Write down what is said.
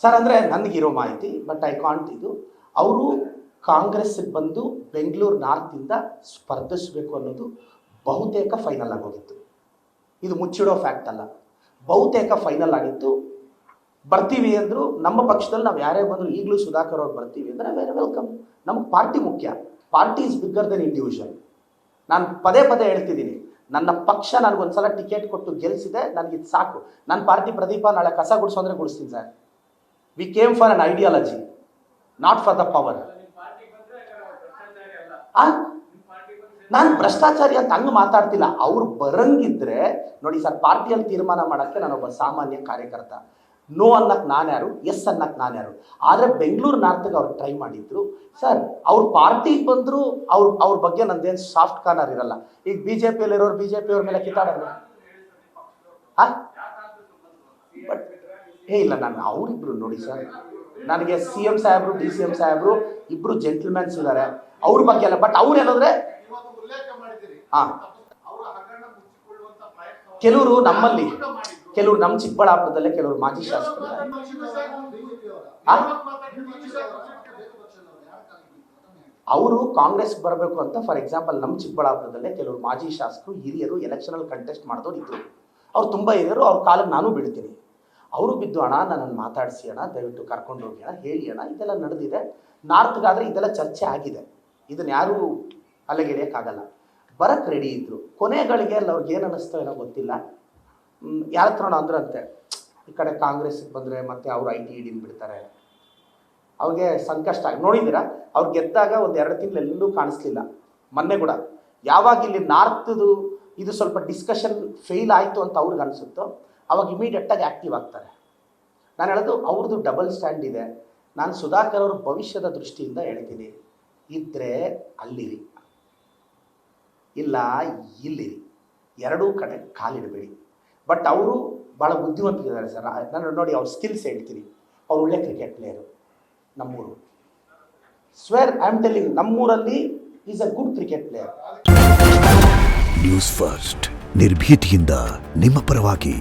Sir ಅಂದರೆ ನನಗಿರೋ ಮಾಹಿತಿ, but I can't ಇದು ಅವರು ಕಾಂಗ್ರೆಸ್ಗೆ ಬಂದು ಬೆಂಗಳೂರು ನಾರ್ತಿಂದ ಸ್ಪರ್ಧಿಸಬೇಕು ಅನ್ನೋದು ಬಹುತೇಕ ಫೈನಲ್ ಆಗೋಗಿತ್ತು. ಇದು ಮುಚ್ಚಿಡೋ ಫ್ಯಾಕ್ಟ್ ಅಲ್ಲ, ಬಹುತೇಕ ಫೈನಲ್ ಆಗಿತ್ತು. ಬರ್ತೀವಿ ಅಂದರು. ನಮ್ಮ ಪಕ್ಷದಲ್ಲಿ ನಾವು ಯಾರೇ ಬಂದರೂ ಈಗಲೂ ಸುಧಾಕರ್ ಅವ್ರು ಬರ್ತೀವಿ ಅಂದರೆ ವೆರಿ ವೆಲ್ಕಮ್. ನಮಗೆ ಪಾರ್ಟಿ ಮುಖ್ಯ. Party is bigger than individual. ನಾನು ಪದೇ ಪದೇ ಹೇಳ್ತಿದ್ದೀನಿ, ನನ್ನ ಪಕ್ಷ ನನಗೊಂದ್ಸಲ ಟಿಕೆಟ್ ಕೊಟ್ಟು ಗೆಲ್ಲಿಸಿದೆ, ನನಗಿದು ಸಾಕು. ನನ್ನ ಪಾರ್ಟಿ ಪ್ರದೀಪ ನಾಳೆ ಕಸ ಗುಡಿಸೋ ಅಂದರೆ ಗುಡಿಸ್ತೀನಿ sir. We came for an ideology, not for the power. ನಾನು ಭ್ರಷ್ಟಾಚಾರಿ ಅಂತ ಹಂಗೆ ಮಾತಾಡ್ತಿಲ್ಲ. ಅವ್ರು ಬರಂಗಿದ್ರೆ ನೋಡಿ ಸರ್, ಪಾರ್ಟಿಯಲ್ಲಿ ತೀರ್ಮಾನ ಮಾಡೋಕ್ಕೆ ನಾನೊಬ್ಬ ಸಾಮಾನ್ಯ ಕಾರ್ಯಕರ್ತ. ನೋ ಅನ್ನಕ್ಕೆ ನಾನು ಯಾರು, ಎಸ್ ಅನ್ನಕ್ಕೆ ನಾನು ಯಾರು. ಆದರೆ ಬೆಂಗಳೂರು ನಾರ್ತ್ಗೆ ಅವ್ರು ಟ್ರೈ ಮಾಡಿದ್ರು ಸರ್. ಅವ್ರ ಪಾರ್ಟಿಗೆ ಬಂದರೂ ಅವ್ರ ಬಗ್ಗೆ ನಂದೇನು ಸಾಫ್ಟ್ ಕಾರ್ನರ್ ಇರಲ್ಲ. ಈಗ ಬಿ ಜೆ ಪಿಯಲ್ಲಿರೋರು ಬಿ ಜೆ ಪಿಯವ್ರ ಮೇಲೆ ಕಿತ್ತಾಡೋದು ಬಟ್ ಇಲ್ಲ. ನಾನು ಅವರಿಬ್ರು ನೋಡಿ ಸರ್, ನನಗೆ ಸಿ ಎಂ ಸಾಹೇಬರು ಡಿ ಸಿ ಎಂ ಸಾಹೇಬರು ಇಬ್ಬರು ಜೆಂಟಲ್ಮ್ಯಾನ್ಸ್ ಇದ್ದಾರೆ, ಅವ್ರ ಬಗ್ಗೆ ಅಲ್ಲ. ಬಟ್ ಅವ್ರು ಏನಂದ್ರೆ ಕೆಲವರು ನಮ್ಮಲ್ಲಿ, ಕೆಲವರು ನಮ್ಮ ಚಿಕ್ಕಬಳ್ಳಾಪುರದಲ್ಲೇ ಕೆಲವರು ಮಾಜಿ ಶಾಸಕರು. ಅವರು ಕಾಂಗ್ರೆಸ್ಗೆ ಬರಬೇಕು ಅಂತ, ಫಾರ್ ಎಕ್ಸಾಂಪಲ್ ನಮ್ಮ ಚಿಕ್ಕಬಳ್ಳಾಪುರದಲ್ಲೇ ಕೆಲವರು ಮಾಜಿ ಶಾಸಕರು ಹಿರಿಯರು ಎಲೆಕ್ಷನಲ್ಲಿ ಕಂಟೆಸ್ಟ್ ಮಾಡಿದವರು ಇದ್ರು. ಅವ್ರು ತುಂಬ ಹಿರಿಯರು, ಅವ್ರ ಕಾಲಕ್ಕೆ ನಾನು ಬೀಳ್ತೀನಿ. ಅವರು ಬಿದ್ದು ಅಣ್ಣ ನನ್ನನ್ನು ಮಾತಾಡಿಸಿ ಅಣ್ಣ, ದಯವಿಟ್ಟು ಕರ್ಕೊಂಡು ಹೋಗಿ ಅಣ್ಣ, ಹೇಳಿ ಅಣ್ಣ, ಇದೆಲ್ಲ ನಡೆದಿದೆ. ನಾರ್ತ್ಗಾದರೆ ಇದೆಲ್ಲ ಚರ್ಚೆ ಆಗಿದೆ, ಇದನ್ನು ಯಾರೂ ಅಲೆಗೆಳೆಯೋಕ್ಕಾಗಲ್ಲ. ಬರಕ್ಕೆ ರೆಡಿ ಇದ್ದರು. ಕೊನೆಗಳಿಗೆ ಅಲ್ಲಿ ಅವ್ರಿಗೆ ಏನು ಅನ್ನಿಸ್ತೋ ಏನೋ ಗೊತ್ತಿಲ್ಲ, ಯಾರ ಹತ್ರ ಅಂದ್ರಂತೆ ಈ ಕಡೆ ಕಾಂಗ್ರೆಸ್ಗೆ ಬಂದರೆ ಮತ್ತೆ ಅವರು ಐ ಟಿ ಇಡಿನ ಬಿಡ್ತಾರೆ, ಅವ್ರಿಗೆ ಸಂಕಷ್ಟ ಆಗಿ ನೋಡಿದ್ದೀರಾ. ಅವ್ರು ಗೆದ್ದಾಗ ಒಂದು 2 ತಿಂಗಳು ಎಲ್ಲೂ ಕಾಣಿಸ್ಲಿಲ್ಲ. ಮೊನ್ನೆ ಕೂಡ ಯಾವಾಗ ಇಲ್ಲಿ ನಾರ್ತ್ದು ಇದು ಸ್ವಲ್ಪ ಡಿಸ್ಕಷನ್ ಫೇಲ್ ಆಯಿತು ಅಂತ ಅವ್ರಿಗೆ ಅನಿಸುತ್ತೋ ಅವಾಗ ಇಮಿಡಿಯೇಟಾಗಿ ಆ್ಯಕ್ಟಿವ್ ಆಗ್ತಾರೆ. ನಾನು ಹೇಳೋದು ಅವ್ರದ್ದು ಡಬಲ್ ಸ್ಟ್ಯಾಂಡ್ ಇದೆ. ನಾನು ಸುಧಾಕರ್ ಅವ್ರ ಭವಿಷ್ಯದ ದೃಷ್ಟಿಯಿಂದ ಹೇಳ್ತೀನಿ, ಇದ್ದರೆ ಅಲ್ಲಿರಿ, ಇಲ್ಲ ಇಲ್ಲಿರಿ, ಎರಡೂ ಕಡೆ ಕಾಲಿಡಬೇಡಿ. ಬಟ್ ಅವರು ಭಾಳ ಬುದ್ಧಿವಂತರಿದ್ದಾರೆ ಸರ್. ನಾನು ನೋಡಿ ಅವ್ರ ಸ್ಕಿಲ್ಸ್ ಹೇಳ್ತೀನಿ. ಅವ್ರು ಒಳ್ಳೆ ಕ್ರಿಕೆಟ್ ಪ್ಲೇಯರು. ನಮ್ಮೂರು ಸ್ವೇರ್ ಐ ಆಮ್ ಟೆಲ್ಲಿಂಗ್, ನಮ್ಮೂರಲ್ಲಿ is a good cricket player. News first, ನಿರ್ಭೀತಿಯಿಂದ ನಿಮ್ಮ ಪರವಾಗಿ.